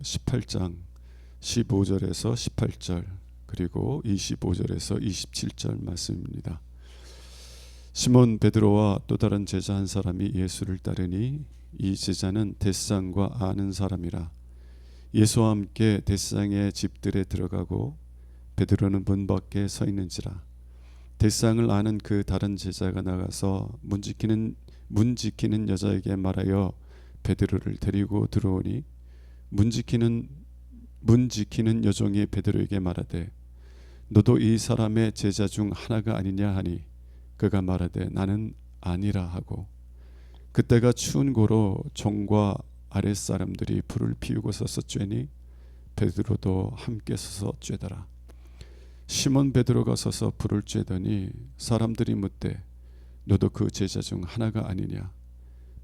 18장 15절에서 18절 그리고 25절에서 27절 말씀입니다. 시몬 베드로와 또 다른 제자 한 사람이 예수를 따르니 이 제자는 데스상과 아는 사람이라. 예수와 함께 데스상의 집들에 들어가고 베드로는 문 밖에 서 있는지라. 데스상을 아는 그 다른 제자가 나가서 문 지키는 여자에게 말하여 베드로를 데리고 들어오니 문 지키는 여종이 베드로에게 말하되 너도 이 사람의 제자 중 하나가 아니냐 하니 그가 말하되 나는 아니라 하고 그때가 추운 고로 종과 아랫사람들이 불을 피우고 서서 쬐니 베드로도 함께 서서 쬐더라. 시몬 베드로가 서서 불을 쬐더니 사람들이 묻되 너도 그 제자 중 하나가 아니냐.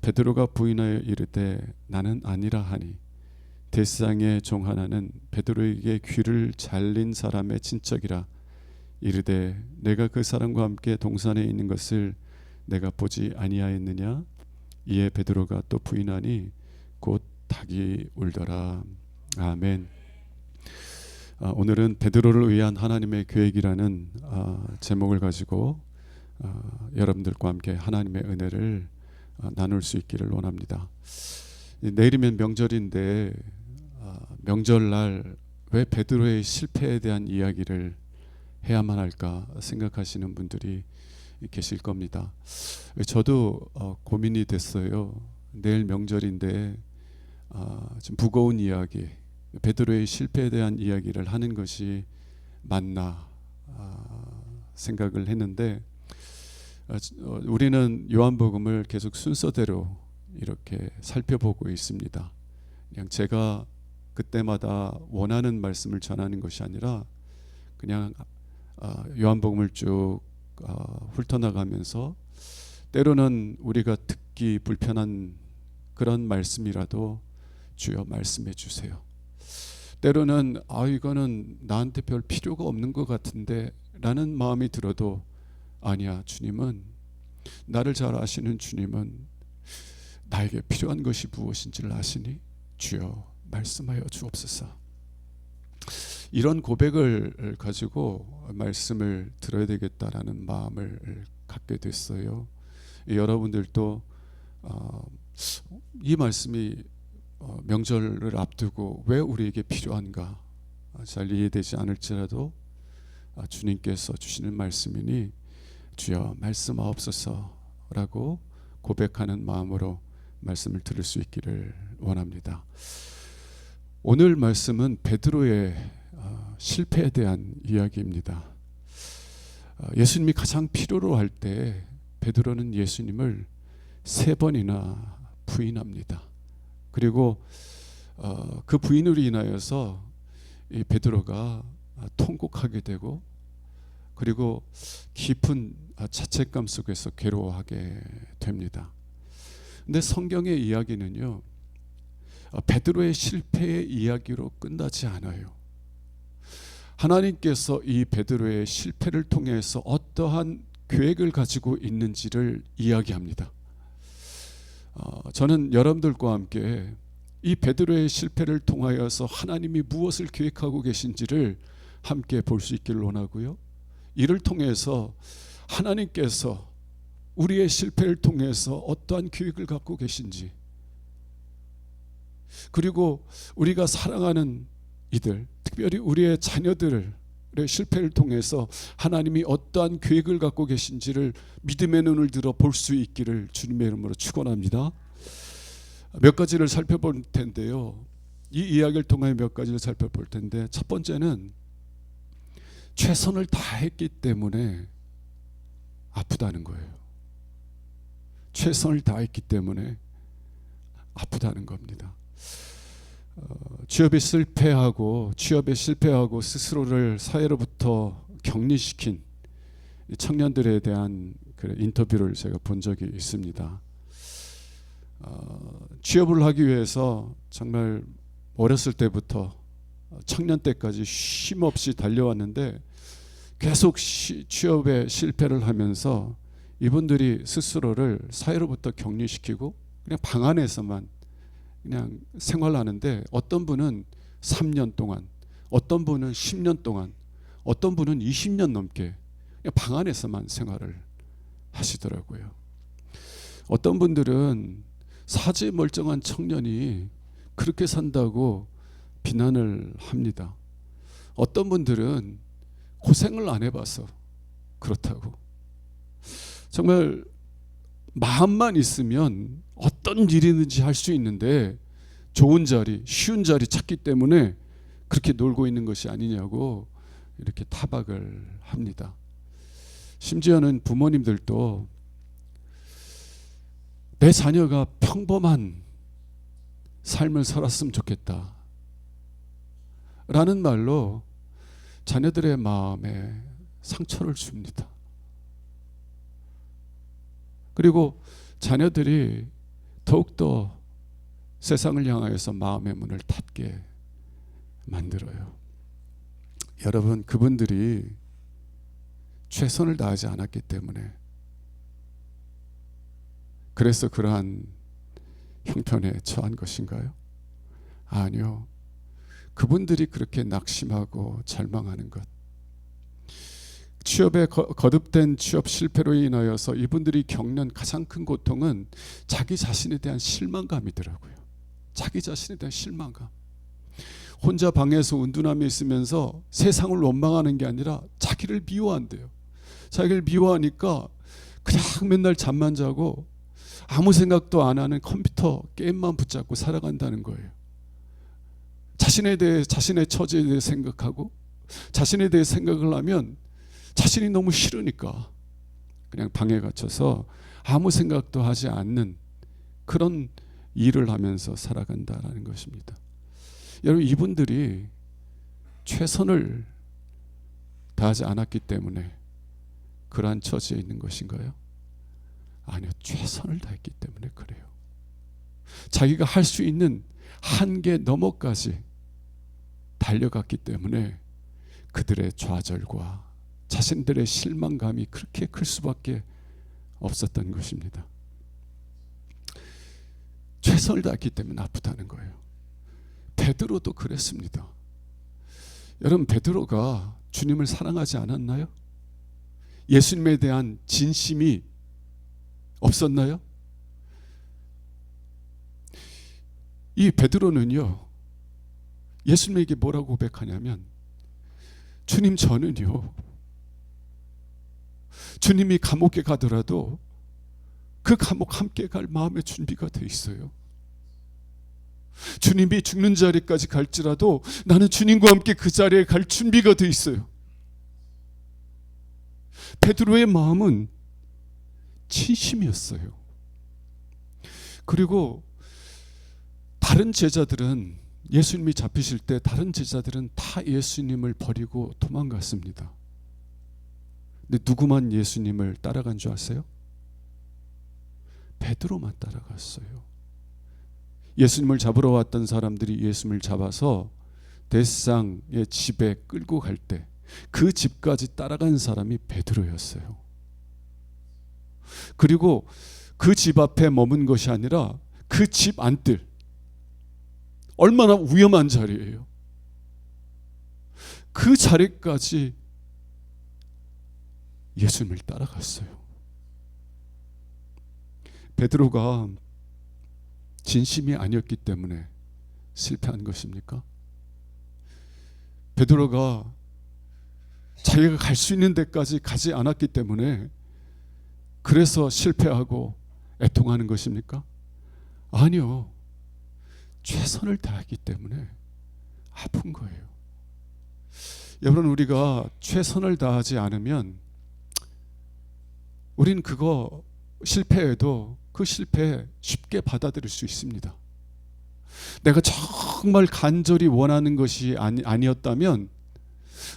베드로가 부인하여 이르되 나는 아니라 하니 데스상의 종 하나는 베드로에게 귀를 잘린 사람의 친척이라 이르되 내가 그 사람과 함께 동산에 있는 것을 내가 보지 아니하였느냐. 이에 베드로가 또 부인하니 곧 닭이 울더라. 아멘. 오늘은 베드로를 위한 하나님의 계획이라는 제목을 가지고 여러분들과 함께 하나님의 은혜를 나눌 수 있기를 원합니다. 내일이면 명절인데 명절날 왜 베드로의 실패에 대한 이야기를 해야만 할까 생각하시는 분들이 계실 겁니다. 저도 고민이 됐어요. 내일 명절인데 좀 무거운 이야기, 베드로의 실패에 대한 이야기를 하는 것이 맞나 생각을 했는데 우리는 요한복음을 계속 순서대로 이렇게 살펴보고 있습니다. 그냥 제가 그때마다 원하는 말씀을 전하는 것이 아니라 그냥 요한복음을 쭉 훑어나가면서 때로는 우리가 듣기 불편한 그런 말씀이라도 주여 말씀해 주세요. 때로는 이거는 나한테 별 필요가 없는 것 같은데 라는 마음이 들어도 아니야, 주님은, 나를 잘 아시는 주님은 나에게 필요한 것이 무엇인지를 아시니 주여 말씀하여 주옵소서. 이런 고백을 가지고 말씀을 들어야 되겠다라는 마음을 갖게 됐어요. 여러분들도 이 말씀이 명절을 앞두고 왜 우리에게 필요한가 잘 이해되지 않을지라도 주님께서 주시는 말씀이니 주여 말씀하옵소서라고 고백하는 마음으로 말씀을 들을 수 있기를 원합니다. 오늘 말씀은 베드로의 실패에 대한 이야기입니다. 예수님이 가장 필요로 할 때 베드로는 예수님을 3번이나 부인합니다. 그리고 그 부인으로 인하여서 이 베드로가 통곡하게 되고 그리고 깊은 자책감 속에서 괴로워하게 됩니다. 근데 성경의 이야기는요, 베드로의 실패의 이야기로 끝나지 않아요. 하나님께서 이 베드로의 실패를 통해서 어떠한 계획을 가지고 있는지를 이야기합니다. 저는 여러분들과 함께 이 베드로의 실패를 통하여서 하나님이 무엇을 계획하고 계신지를 함께 볼 수 있기를 원하고요. 이를 통해서 하나님께서 우리의 실패를 통해서 어떠한 계획을 갖고 계신지, 그리고 우리가 사랑하는 이들, 특별히 우리의 자녀들의 실패를 통해서 하나님이 어떠한 계획을 갖고 계신지를 믿음의 눈을 들어 볼 수 있기를 주님의 이름으로 축원합니다. 몇 가지를 살펴볼 텐데요. 이 이야기를 통해 몇 가지를 살펴볼 텐데, 첫 번째는 최선을 다했기 때문에 아프다는 거예요. 최선을 다했기 때문에 아프다는 겁니다. 취업에 실패하고 스스로를 사회로부터 격리시킨 청년들에 대한 그 인터뷰를 제가 본 적이 있습니다. 취업을 하기 위해서 정말 어렸을 때부터 청년 때까지 쉼없이 달려왔는데 계속 취업에 실패를 하면서 이분들이 스스로를 사회로부터 격리시키고 그냥 방 안에서만 그냥 생활하는데 어떤 분은 3년 동안, 어떤 분은 10년 동안, 어떤 분은 20년 넘게 그냥 방 안에서만 생활을 하시더라고요. 어떤 분들은 사지 멀쩡한 청년이 그렇게 산다고 비난을 합니다. 어떤 분들은 고생을 안 해봐서 그렇다고. 정말 마음만 있으면 어떤 일이든지 할 수 있는데 좋은 자리, 쉬운 자리 찾기 때문에 그렇게 놀고 있는 것이 아니냐고 이렇게 타박을 합니다. 심지어는 부모님들도 내 자녀가 평범한 삶을 살았으면 좋겠다 라는 말로 자녀들의 마음에 상처를 줍니다. 그리고 자녀들이 더욱더 세상을 향하여서 마음의 문을 닫게 만들어요. 여러분, 그분들이 최선을 다하지 않았기 때문에, 그래서 그러한 형편에 처한 것인가요? 아니요. 그분들이 그렇게 낙심하고 절망하는 것, 취업에 거듭된 취업 실패로 인하여서 이분들이 겪는 가장 큰 고통은 자기 자신에 대한 실망감이더라고요. 자기 자신에 대한 실망감. 혼자 방에서 은둔함에 있으면서 세상을 원망하는 게 아니라 자기를 미워한대요. 자기를 미워하니까 그냥 맨날 잠만 자고 아무 생각도 안 하는 컴퓨터 게임만 붙잡고 살아간다는 거예요. 자신에 대해, 자신의 처지에 대해 생각하고, 자신에 대해 생각을 하면 자신이 너무 싫으니까 그냥 방에 갇혀서 아무 생각도 하지 않는 그런 일을 하면서 살아간다라는 것입니다. 여러분, 이분들이 최선을 다하지 않았기 때문에 그러한 처지에 있는 것인가요? 아니요. 최선을 다했기 때문에 그래요. 자기가 할 수 있는 한계 너머까지 달려갔기 때문에 그들의 좌절과 자신들의 실망감이 그렇게 클 수밖에 없었던 것입니다. 최선을 다했기 때문에 아프다는 거예요. 베드로도 그랬습니다. 여러분, 베드로가 주님을 사랑하지 않았나요? 예수님에 대한 진심이 없었나요? 이 베드로는요, 예수님에게 뭐라고 고백하냐면, 주님, 저는요, 주님이 감옥에 가더라도 그 감옥 함께 갈 마음의 준비가 돼 있어요. 주님이 죽는 자리까지 갈지라도 나는 주님과 함께 그 자리에 갈 준비가 돼 있어요. 베드로의 마음은 진심이었어요. 그리고 다른 제자들은, 예수님이 잡히실 때 다른 제자들은 다 예수님을 버리고 도망갔습니다. 근데 누구만 예수님을 따라간 줄 아세요? 베드로만 따라갔어요. 예수님을 잡으러 왔던 사람들이 예수님을 잡아서 대상의 집에 끌고 갈 때 그 집까지 따라간 사람이 베드로였어요. 그리고 그 집 앞에 머문 것이 아니라 그 집 안뜰, 얼마나 위험한 자리예요. 그 자리까지 예수님을 따라갔어요. 베드로가 진심이 아니었기 때문에 실패한 것입니까? 베드로가 자기가 갈 수 있는 데까지 가지 않았기 때문에 그래서 실패하고 애통하는 것입니까? 아니요. 최선을 다했기 때문에 아픈 거예요. 여러분, 우리가 최선을 다하지 않으면 우린 그거 실패해도 그 실패 쉽게 받아들일 수 있습니다. 내가 정말 간절히 원하는 것이 아니었다면,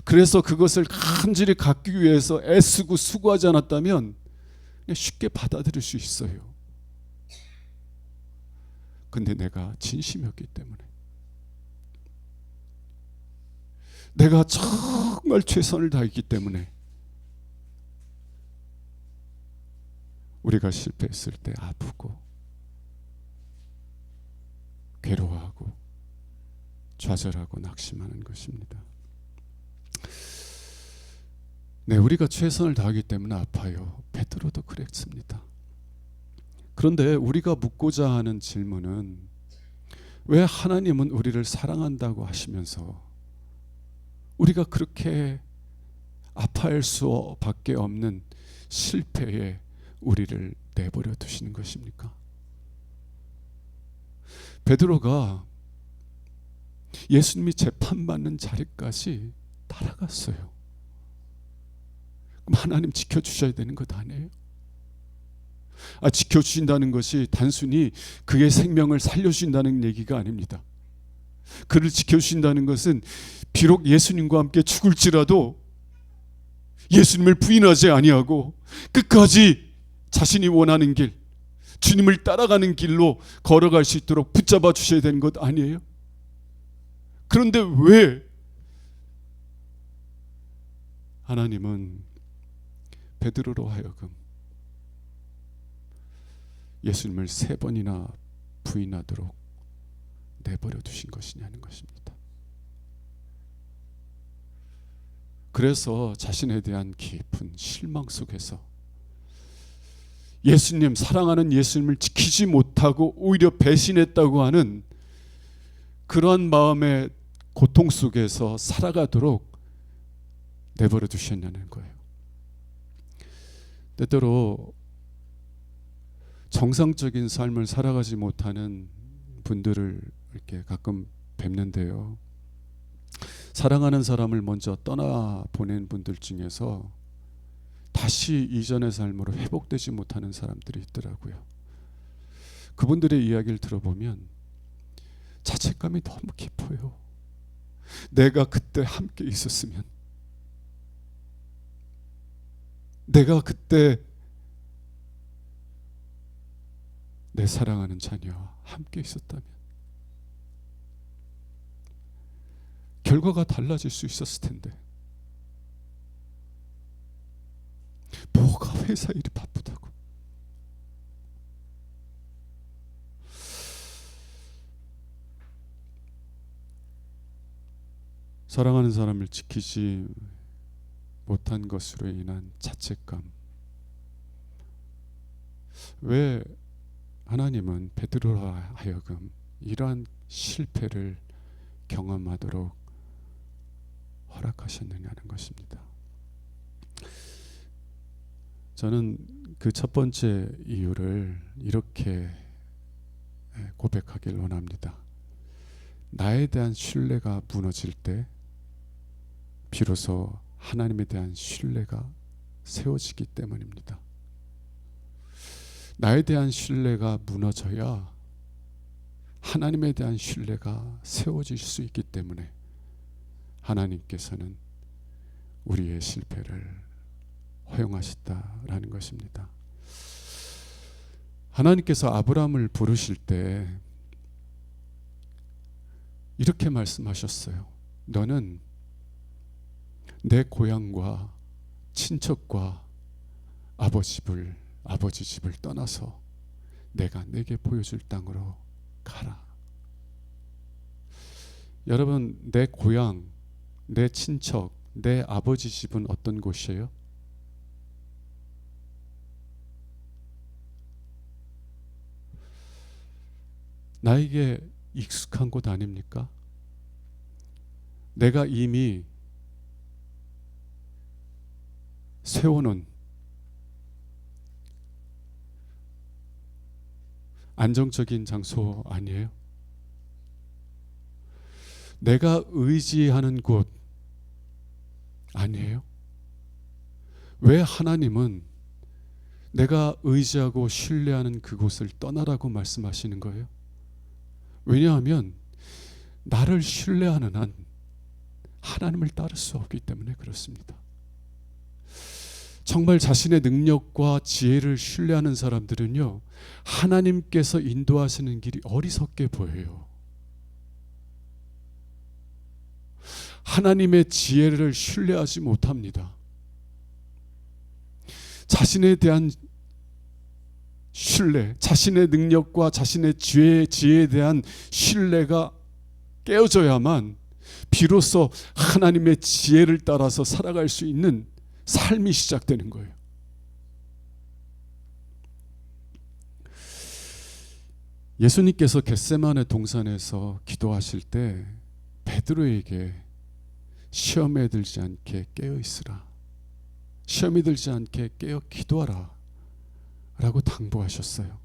그래서 그것을 간절히 갖기 위해서 애쓰고 수고하지 않았다면 그냥 쉽게 받아들일 수 있어요. 근데 내가 진심이었기 때문에, 내가 정말 최선을 다했기 때문에 우리가 실패했을 때 아프고 괴로워하고 좌절하고 낙심하는 것입니다. 네, 우리가 최선을 다하기 때문에 아파요. 베드로도 그랬습니다. 그런데 우리가 묻고자 하는 질문은, 왜 하나님은 우리를 사랑한다고 하시면서 우리가 그렇게 아파할 수밖에 없는 실패에 우리를 내버려 두시는 것입니까? 베드로가 예수님이 재판받는 자리까지 따라갔어요. 그럼 하나님 지켜주셔야 되는 것 아니에요? 지켜주신다는 것이 단순히 그의 생명을 살려주신다는 얘기가 아닙니다. 그를 지켜주신다는 것은 비록 예수님과 함께 죽을지라도 예수님을 부인하지 아니하고 끝까지 자신이 원하는 길, 주님을 따라가는 길로 걸어갈 수 있도록 붙잡아 주셔야 되는 것 아니에요? 그런데 왜 하나님은 베드로로 하여금 예수님을 3번이나 부인하도록 내버려 두신 것이냐는 것입니다. 그래서 자신에 대한 깊은 실망 속에서 예수님, 사랑하는 예수님을 지키지 못하고 오히려 배신했다고 하는 그러한 마음의 고통 속에서 살아가도록 내버려 두셨냐는 거예요. 때때로 정상적인 삶을 살아가지 못하는 분들을 이렇게 가끔 뵙는데요. 사랑하는 사람을 먼저 떠나보낸 분들 중에서 다시 이전의 삶으로 회복되지 못하는 사람들이 있더라고요. 그분들의 이야기를 들어보면 자책감이 너무 깊어요. 내가 그때 함께 있었으면, 내가 그때 내 사랑하는 자녀와 함께 있었다면 결과가 달라질 수 있었을 텐데, 뭐가 회사 일이 바쁘다고. 사랑하는 사람을 지키지 못한 것으로 인한 자책감. 왜 하나님은 베드로로 하여금 이러한 실패를 경험하도록 허락하셨느냐는 것입니다. 저는 그 첫 번째 이유를 이렇게 고백하길 원합니다. 나에 대한 신뢰가 무너질 때 비로소 하나님에 대한 신뢰가 세워지기 때문입니다. 나에 대한 신뢰가 무너져야 하나님에 대한 신뢰가 세워질 수 있기 때문에 하나님께서는 우리의 실패를 허용하셨다라는 것입니다. 하나님께서 아브라함을 부르실 때 이렇게 말씀하셨어요. 너는 내 고향과 친척과 아버지 집을 떠나서 내가 내게 보여줄 땅으로 가라. 여러분, 내 고향, 내 친척, 내 아버지 집은 어떤 곳이에요? 나에게 익숙한 곳 아닙니까? 내가 이미 세워놓은 안정적인 장소 아니에요? 내가 의지하는 곳 아니에요? 왜 하나님은 내가 의지하고 신뢰하는 그곳을 떠나라고 말씀하시는 거예요? 왜냐하면 나를 신뢰하는 한 하나님을 따를 수 없기 때문에 그렇습니다. 정말 자신의 능력과 지혜를 신뢰하는 사람들은요, 하나님께서 인도하시는 길이 어리석게 보여요. 하나님의 지혜를 신뢰하지 못합니다. 자신에 대한 신뢰, 자신의 능력과 자신의 지혜에 대한 신뢰가 깨어져야만 비로소 하나님의 지혜를 따라서 살아갈 수 있는 삶이 시작되는 거예요. 예수님께서 겟세마네 동산에서 기도하실 때 베드로에게 시험에 들지 않게 깨어 있으라, 시험에 들지 않게 깨어 기도하라 라고 당부하셨어요.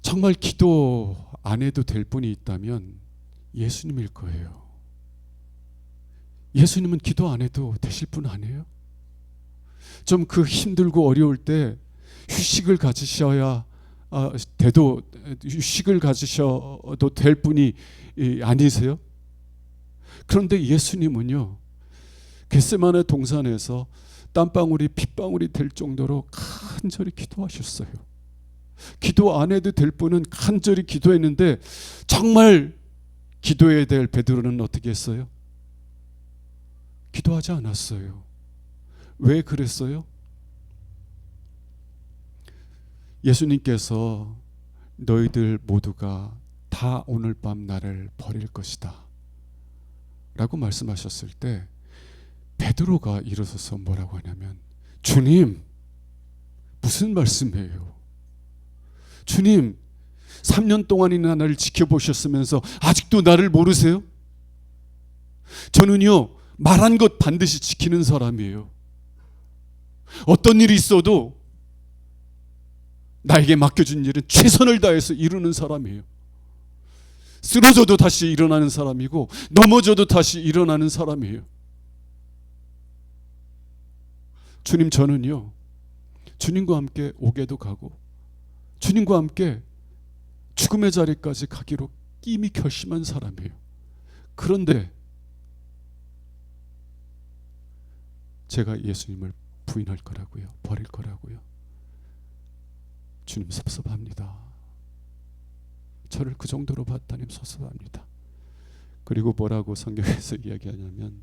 정말 기도 안 해도 될 분이 있다면 예수님일 거예요. 예수님은 기도 안 해도 되실 분 아니에요? 좀 그 힘들고 어려울 때 휴식을 가지셔야 돼도, 휴식을 가지셔도 될 분이 아니세요? 그런데 예수님은요, 겟세마네 동산에서 땀방울이 핏방울이 될 정도로 간절히 기도하셨어요. 기도 안 해도 될 분은 간절히 기도했는데 정말 기도해야 될 베드로는 어떻게 했어요? 기도하지 않았어요. 왜 그랬어요? 예수님께서 너희들 모두가 다 오늘 밤 나를 버릴 것이다 라고 말씀하셨을 때 베드로가 일어서서 뭐라고 하냐면, 주님, 무슨 말씀이에요? 주님, 3년 동안이나 나를 지켜보셨으면서 아직도 나를 모르세요? 저는요, 말한 것 반드시 지키는 사람이에요. 어떤 일이 있어도 나에게 맡겨준 일은 최선을 다해서 이루는 사람이에요. 쓰러져도 다시 일어나는 사람이고 넘어져도 다시 일어나는 사람이에요. 주님, 저는요, 주님과 함께 옥에도 가고 주님과 함께 죽음의 자리까지 가기로 이미 결심한 사람이에요. 그런데 제가 예수님을 부인할 거라고요? 버릴 거라고요? 주님, 섭섭합니다. 저를 그 정도로 봤다니 섭섭합니다. 그리고 뭐라고 성경에서 이야기하냐면,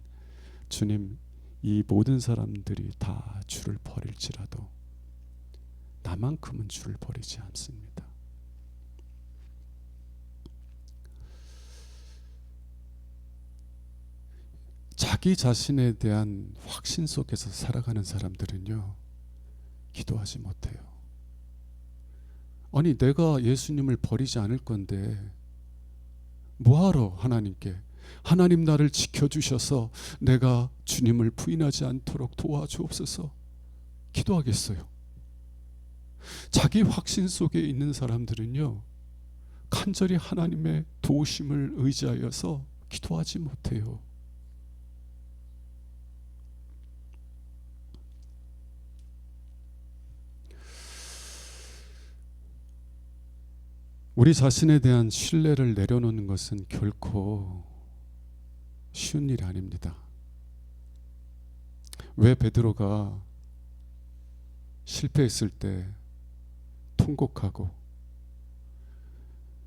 주님, 이 모든 사람들이 다 주를 버릴지라도 나만큼은 주를 버리지 않습니다. 자기 자신에 대한 확신 속에서 살아가는 사람들은요, 기도하지 못해요. 아니, 내가 예수님을 버리지 않을 건데 뭐하러 하나님께, 하나님 나를 지켜주셔서 내가 주님을 부인하지 않도록 도와주옵소서 기도하겠어요? 자기 확신 속에 있는 사람들은요, 간절히 하나님의 도우심을 의지하여서 기도하지 못해요. 우리 자신에 대한 신뢰를 내려놓는 것은 결코 쉬운 일이 아닙니다. 왜 베드로가 실패했을 때 통곡하고,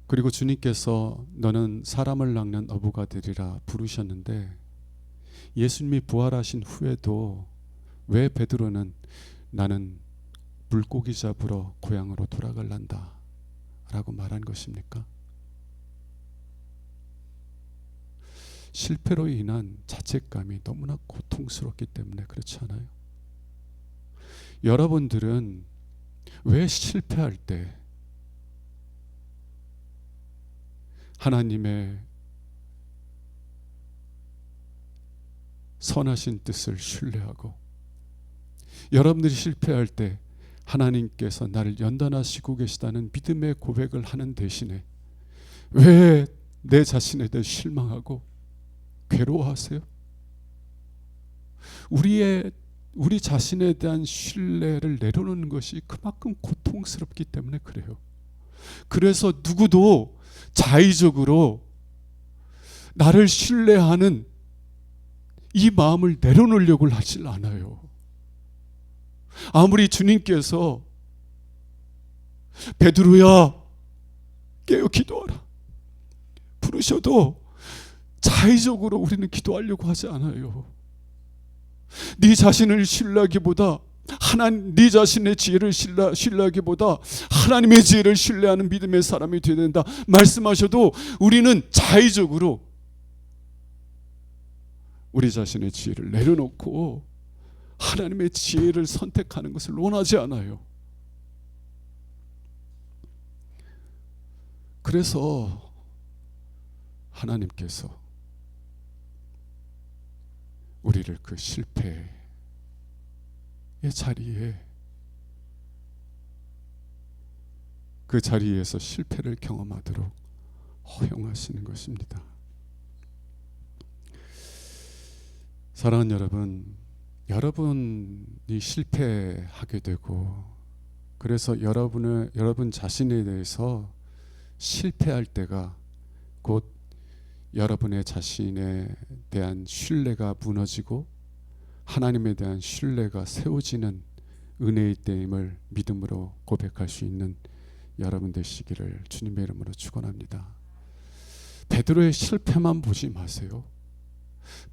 그리고 주님께서 너는 사람을 낚는 어부가 되리라 부르셨는데, 예수님이 부활하신 후에도 왜 베드로는 나는 물고기 잡으러 고향으로 돌아갈란다 라고 말한 것입니까? 실패로 인한 자책감이 너무나 고통스럽기 때문에 그렇지 않아요? 여러분들은 왜 실패할 때 하나님의 선하신 뜻을 신뢰하고, 여러분들이 실패할 때 하나님께서 나를 연단하시고 계시다는 믿음의 고백을 하는 대신에 왜 내 자신에 대해 실망하고 괴로워하세요? 우리 자신에 대한 신뢰를 내려놓는 것이 그만큼 고통스럽기 때문에 그래요. 그래서 누구도 자의적으로 나를 신뢰하는 이 마음을 내려놓으려고 하질 않아요. 아무리 주님께서 베드로야 깨어 기도하라 부르셔도 자의적으로 우리는 기도하려고 하지 않아요. 네 자신을 신뢰하기보다 하나님 네 자신의 지혜를 신뢰하기보다 하나님의 지혜를 신뢰하는 믿음의 사람이 되어야 된다 말씀하셔도 우리는 자의적으로 우리 자신의 지혜를 내려놓고 하나님의 지혜를 선택하는 것을 원하지 않아요. 그래서 하나님께서 우리를 그 실패의 자리에, 그 자리에서 실패를 경험하도록 허용하시는 것입니다. 사랑하는 여러분, 여러분이 실패하게 되고 그래서 여러분 자신에 대해서 실패할 때가 곧 여러분의 자신에 대한 신뢰가 무너지고 하나님에 대한 신뢰가 세워지는 은혜의 때임을 믿음으로 고백할 수 있는 여러분 되시기를 주님의 이름으로 축원합니다. 베드로의 실패만 보지 마세요.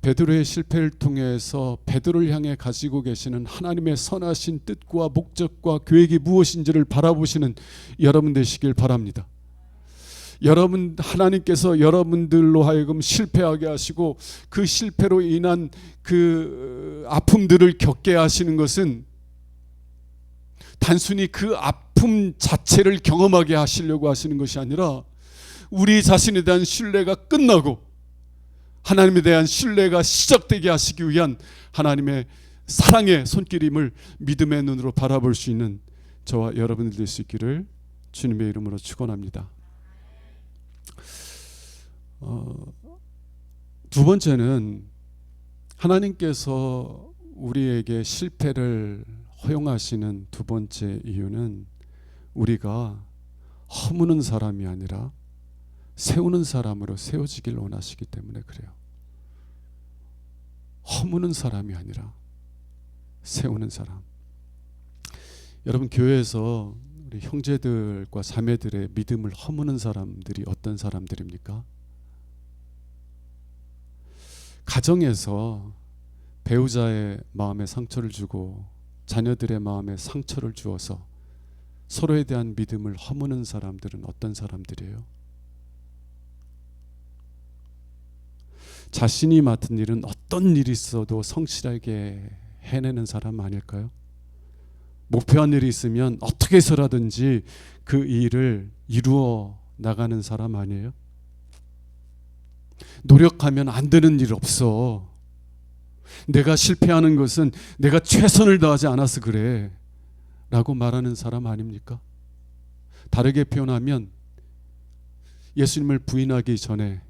베드로의 실패를 통해서 베드로를 향해 가지고 계시는 하나님의 선하신 뜻과 목적과 계획이 무엇인지를 바라보시는 여러분 되시길 바랍니다. 여러분, 하나님께서 여러분들로 하여금 실패하게 하시고 그 실패로 인한 그 아픔들을 겪게 하시는 것은 단순히 그 아픔 자체를 경험하게 하시려고 하시는 것이 아니라 우리 자신에 대한 신뢰가 끝나고 하나님에 대한 신뢰가 시작되게 하시기 위한 하나님의 사랑의 손길임을 믿음의 눈으로 바라볼 수 있는 저와 여러분들 될 수 있기를 주님의 이름으로 축원합니다. 두 번째는 하나님께서 우리에게 실패를 허용하시는 두 번째 이유는 우리가 허무는 사람이 아니라 세우는 사람으로 세워지길 원하시기 때문에 그래요. 허무는 사람이 아니라 세우는 사람. 여러분, 교회에서 우리 형제들과 자매들의 믿음을 허무는 사람들이 어떤 사람들입니까? 가정에서 배우자의 마음에 상처를 주고 자녀들의 마음에 상처를 주어서 서로에 대한 믿음을 허무는 사람들은 어떤 사람들이에요? 자신이 맡은 일은 어떤 일이 있어도 성실하게 해내는 사람 아닐까요? 목표한 일이 있으면 어떻게 해서라든지 그 일을 이루어 나가는 사람 아니에요? 노력하면 안 되는 일 없어. 내가 실패하는 것은 내가 최선을 다하지 않아서 그래 라고 말하는 사람 아닙니까? 다르게 표현하면 예수님을 부인하기 전에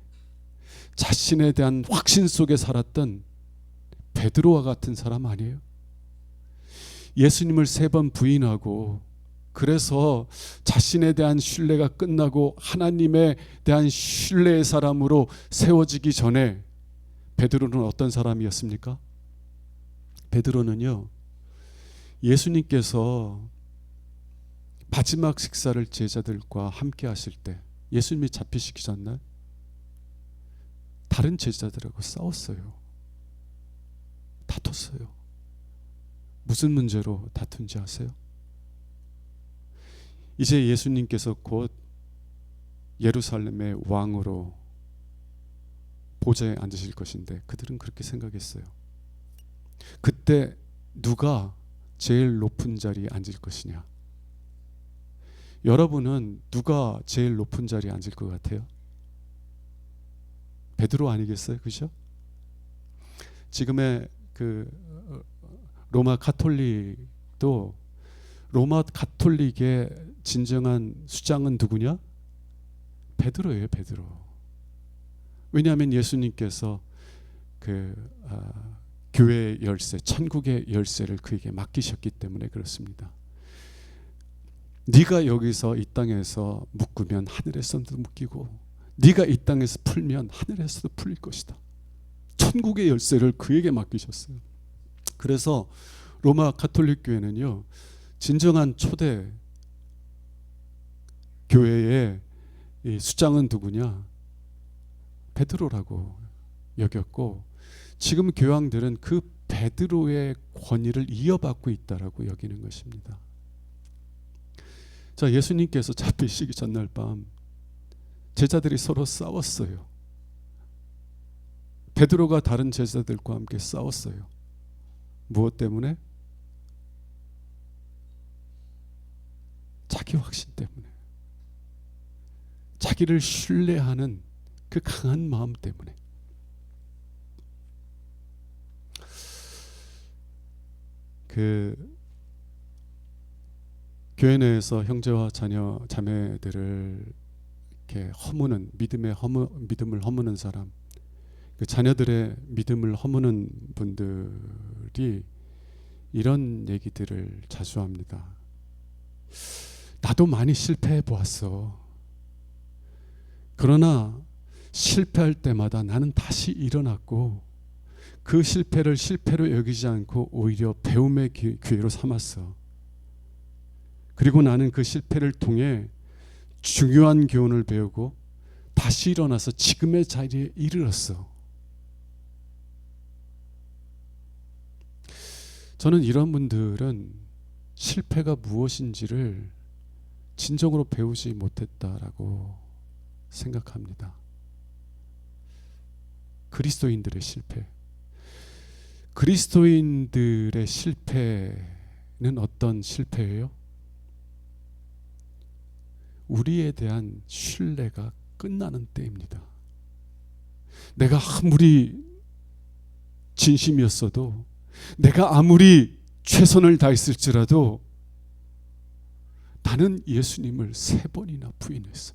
자신에 대한 확신 속에 살았던 베드로와 같은 사람 아니에요? 예수님을 3번 부인하고 그래서 자신에 대한 신뢰가 끝나고 하나님에 대한 신뢰의 사람으로 세워지기 전에 베드로는 어떤 사람이었습니까? 베드로는요, 예수님께서 마지막 식사를 제자들과 함께 하실 때 예수님이 잡히시기 전날 다른 제자들하고 싸웠어요. 다퉜어요. 무슨 문제로 다툰지 아세요? 이제 예수님께서 곧 예루살렘의 왕으로 보좌에 앉으실 것인데 그들은 그렇게 생각했어요. 그때 누가 제일 높은 자리에 앉을 것이냐? 여러분은 누가 제일 높은 자리에 앉을 것 같아요? 베드로 아니겠어요? 그죠? 지금의 그 로마 가톨릭도 로마 가톨릭의 진정한 수장은 누구냐? 베드로예요, 베드로. 왜냐하면 예수님께서 교회의 열쇠, 천국의 열쇠를 그에게 맡기셨기 때문에 그렇습니다. 네가 여기서 이 땅에서 묶으면 하늘에서도 묶이고 네가 이 땅에서 풀면 하늘에서도 풀릴 것이다. 천국의 열쇠를 그에게 맡기셨어요. 그래서 로마 가톨릭 교회는요, 진정한 초대 교회의 이 수장은 누구냐? 베드로라고 여겼고, 지금 교황들은 그 베드로의 권위를 이어받고 있다라고 여기는 것입니다. 자, 예수님께서 잡히시기 전날 밤 제자들이 서로 싸웠어요. 베드로가 다른 제자들과 함께 싸웠어요. 무엇 때문에? 자기 확신 때문에, 자기를 신뢰하는 그 강한 마음 때문에. 그 교회 내에서 형제와 자매들을 이렇게 허무는 믿음을 허무는 사람, 그 자녀들의 믿음을 허무는 분들이 이런 얘기들을 자주 합니다. 나도 많이 실패해 보았어. 그러나 실패할 때마다 나는 다시 일어났고 그 실패를 실패로 여기지 않고 오히려 배움의 기회로 삼았어. 그리고 나는 그 실패를 통해 중요한 교훈을 배우고 다시 일어나서 지금의 자리에 이르렀어. 저는 이런 분들은 실패가 무엇인지를 진정으로 배우지 못했다라고 생각합니다. 그리스도인들의 실패. 그리스도인들의 실패는 어떤 실패예요? 우리에 대한 신뢰가 끝나는 때입니다. 내가 아무리 진심이었어도, 내가 아무리 최선을 다했을지라도 나는 예수님을 3번이나 부인했어.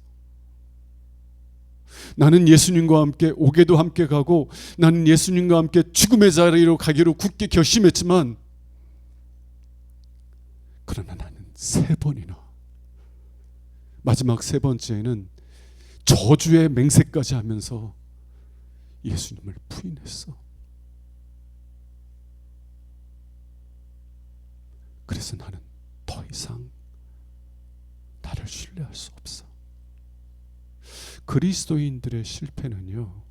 나는 예수님과 함께 옥에도 함께 가고, 나는 예수님과 함께 죽음의 자리로 가기로 굳게 결심했지만, 그러나 나는 3번이나, 마지막 3번째에는 저주의 맹세까지 하면서 예수님을 부인했어. 그래서 나는 더 이상 나를 신뢰할 수 없어. 그리스도인들의 실패는요,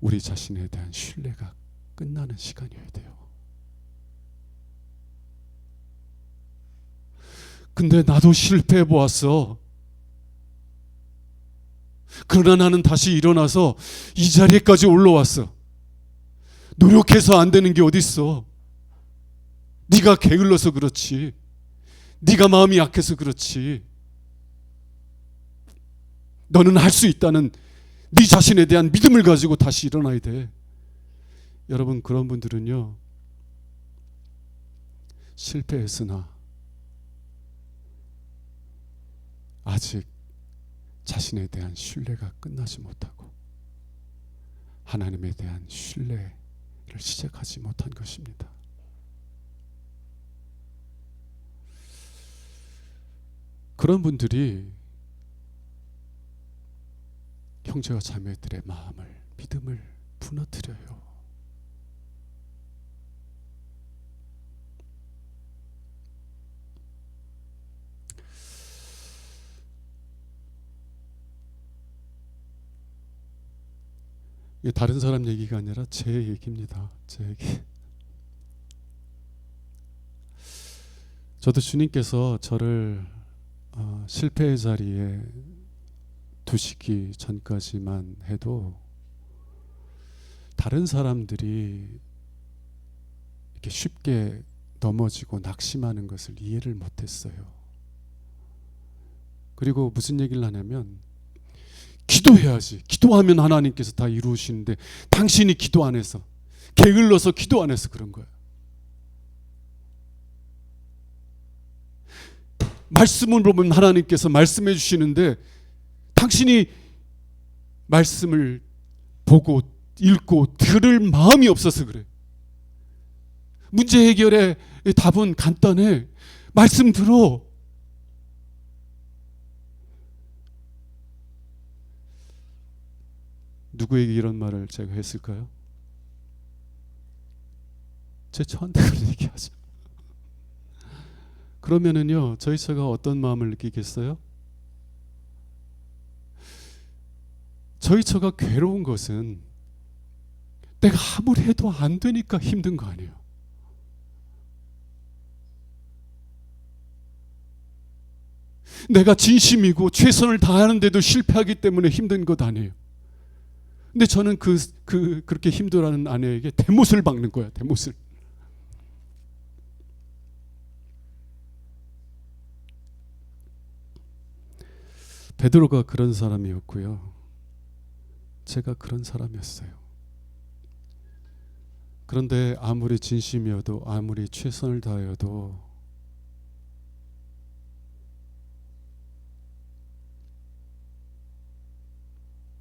우리 자신에 대한 신뢰가 끝나는 시간이어야 돼요. 근데 나도 실패해 보았어. 그러나 나는 다시 일어나서 이 자리에까지 올라왔어. 노력해서 안 되는 게 어딨어. 네가 게을러서 그렇지. 네가 마음이 약해서 그렇지. 너는 할 수 있다는 네 자신에 대한 믿음을 가지고 다시 일어나야 돼. 여러분, 그런 분들은요, 실패했으나 아직 자신에 대한 신뢰가 끝나지 못하고 하나님에 대한 신뢰를 시작하지 못한 것입니다. 그런 분들이 형제와 자매들의 마음을, 믿음을 무너뜨려요. 이게 다른 사람 얘기가 아니라 제 얘기입니다. 제 얘기. 저도 주님께서 저를 실패의 자리에 두시기 전까지만 해도 다른 사람들이 이렇게 쉽게 넘어지고 낙심하는 것을 이해를 못했어요. 그리고 무슨 얘기를 하냐면, 기도해야지. 기도하면 하나님께서 다 이루시는데 당신이 기도 안 해서, 게을러서 기도 안 해서 그런 거예요. 말씀을 보면 하나님께서 말씀해 주시는데 당신이 말씀을 보고 읽고 들을 마음이 없어서 그래. 문제 해결의 답은 간단해. 말씀 들어. 누구에게 이런 말을 제가 했을까요? 저한테 그런 얘기하죠. 그러면은요, 저희 처가 어떤 마음을 느끼겠어요? 저희 처가 괴로운 것은 내가 아무리 해도 안 되니까 힘든 거 아니에요. 내가 진심이고 최선을 다하는데도 실패하기 때문에 힘든 것 아니에요. 근데 저는 그렇게 힘들어하는 아내에게 대못을 박는 거야. 대못을. 베드로가 그런 사람이었고요. 제가 그런 사람이었어요. 그런데 아무리 진심이어도 아무리 최선을 다하여도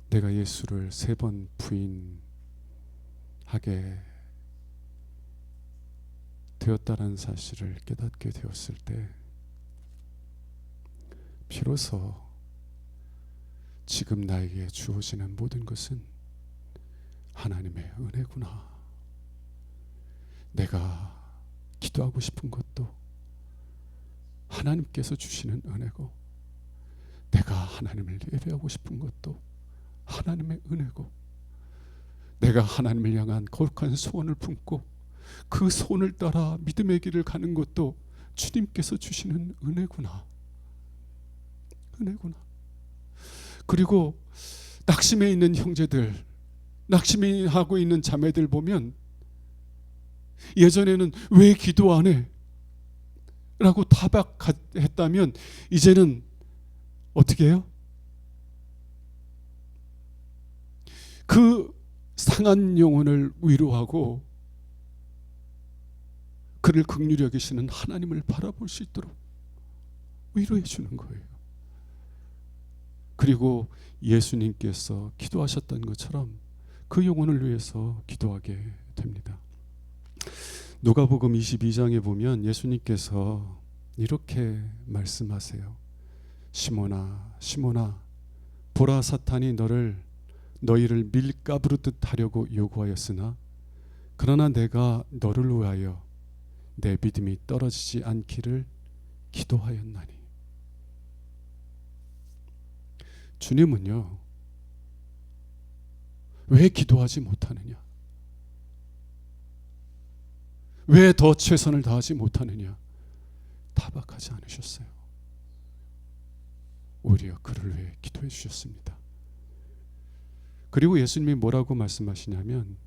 내가 예수를 3번 부인하게 되었다는 사실을 깨닫게 되었을 때 비로소 지금 나에게 주어지는 모든 것은 하나님의 은혜구나. 내가 기도하고 싶은 것도 하나님께서 주시는 은혜고, 내가 하나님을 예배하고 싶은 것도 하나님의 은혜고, 내가 하나님을 향한 거룩한 소원을 품고 그 소원을 따라 믿음의 길을 가는 것도 주님께서 주시는 은혜구나. 은혜구나. 그리고 낙심해 있는 형제들, 낙심해 하고 있는 자매들 보면 예전에는 왜 기도 안 해? 라고 타박했다면 이제는 어떻게 해요? 그 상한 영혼을 위로하고 그를 긍휼히 여기시는 하나님을 바라볼 수 있도록 위로해 주는 거예요. 그리고 예수님께서 기도하셨던 것처럼 그 영혼을 위해서 기도하게 됩니다. 누가복음 22장에 보면 예수님께서 이렇게 말씀하세요. 시몬아, 시몬아, 보라, 사탄이 너희를 밀가부르듯 하려고 요구하였으나 그러나 내가 너를 위하여 내 믿음이 떨어지지 않기를 기도하였나니. 주님은요, 왜 기도하지 못하느냐? 왜 더 최선을 다하지 못하느냐? 타박하지 않으셨어요. 오히려 그를 위해 기도해 주셨습니다. 그리고 예수님이 뭐라고 말씀하시냐면,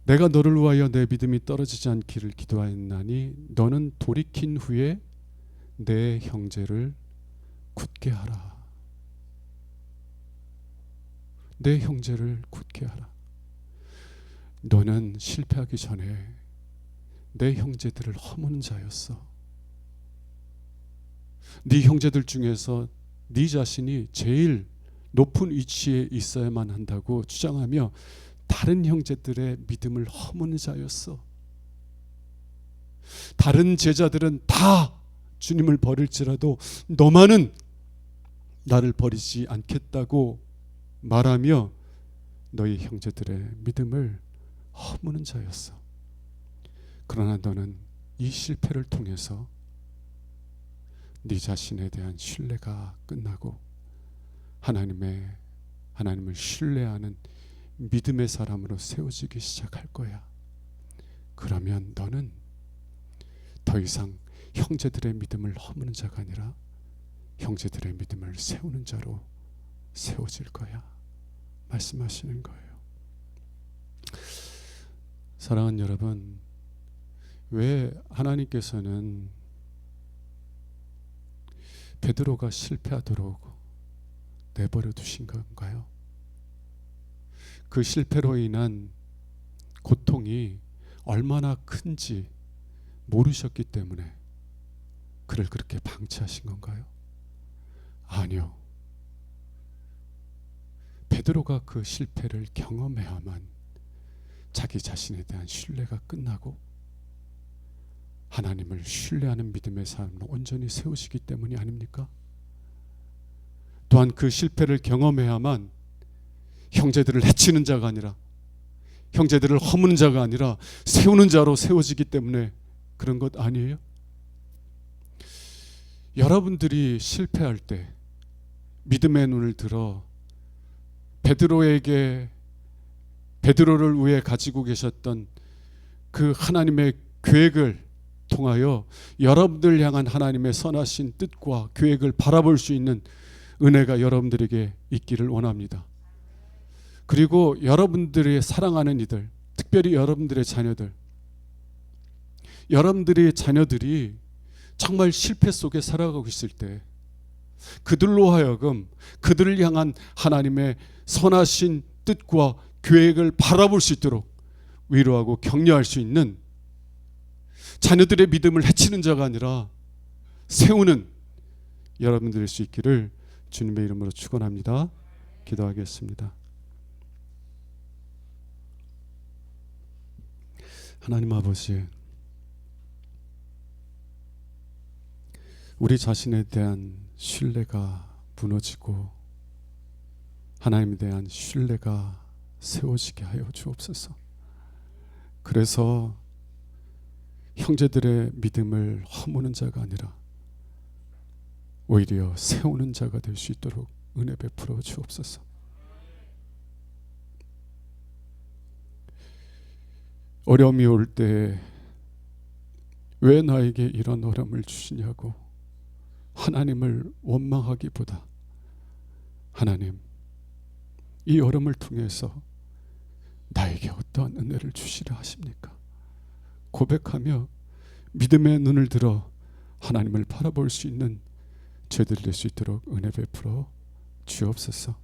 내가 너를 위하여 내 믿음이 떨어지지 않기를 기도하였나니 너는 돌이킨 후에 내 형제를 굳게 하라. 내 형제를 굳게 하라. 너는 실패하기 전에 내 형제들을 허무는 자였어. 네 형제들 중에서 네 자신이 제일 높은 위치에 있어야만 한다고 주장하며 다른 형제들의 믿음을 허무는 자였어. 다른 제자들은 다 주님을 버릴지라도 너만은 나를 버리지 않겠다고 말하며 너희 형제들의 믿음을 허무는 자였어. 그러나 너는 이 실패를 통해서 네 자신에 대한 신뢰가 끝나고 하나님을 신뢰하는 믿음의 사람으로 세워지기 시작할 거야. 그러면 너는 더 이상 형제들의 믿음을 허무는 자가 아니라 형제들의 믿음을 세우는 자로 세워질 거야. 말씀하시는 거예요. 사랑하는 여러분, 왜 하나님께서는 베드로가 실패하도록 내버려 두신 건가요? 그 실패로 인한 고통이 얼마나 큰지 모르셨기 때문에 그를 그렇게 방치하신 건가요? 아니요. 베드로가 그 실패를 경험해야만 자기 자신에 대한 신뢰가 끝나고 하나님을 신뢰하는 믿음의 삶으로 온전히 세우시기 때문이 아닙니까? 또한 그 실패를 경험해야만 형제들을 해치는 자가 아니라, 형제들을 허무는 자가 아니라 세우는 자로 세워지기 때문에 그런 것 아니에요? 여러분들이 실패할 때 믿음의 눈을 들어 베드로에게 베드로를 위해 가지고 계셨던 그 하나님의 계획을 통하여 여러분들 향한 하나님의 선하신 뜻과 계획을 바라볼 수 있는 은혜가 여러분들에게 있기를 원합니다. 그리고 여러분들의 사랑하는 이들, 특별히 여러분들의 자녀들, 여러분들의 자녀들이 정말 실패 속에 살아가고 있을 때 그들로 하여금 그들을 향한 하나님의 선하신 뜻과 계획을 바라볼 수 있도록 위로하고 격려할 수 있는, 자녀들의 믿음을 해치는 자가 아니라 세우는 여러분들일 수 있기를 주님의 이름으로 축원합니다. 기도하겠습니다. 하나님 아버지, 우리 자신에 대한 신뢰가 무너지고 하나님에 대한 신뢰가 세워지게 하여 주옵소서. 그래서 형제들의 믿음을 허무는 자가 아니라 오히려 세우는 자가 될 수 있도록 은혜 베풀어 주옵소서. 어려움이 올 때 왜 나에게 이런 어려움을 주시냐고 하나님을 원망하기보다, 하나님, 이 어려움을 통해서 나에게 어떠한 은혜를 주시려 하십니까? 고백하며 믿음의 눈을 들어 하나님을 바라볼 수 있는 저희들 될 수 있도록 은혜 베풀어 주옵소서.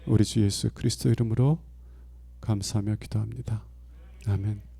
우리 주 예수 그리스도 이름으로 감사하며 기도합니다. 아멘.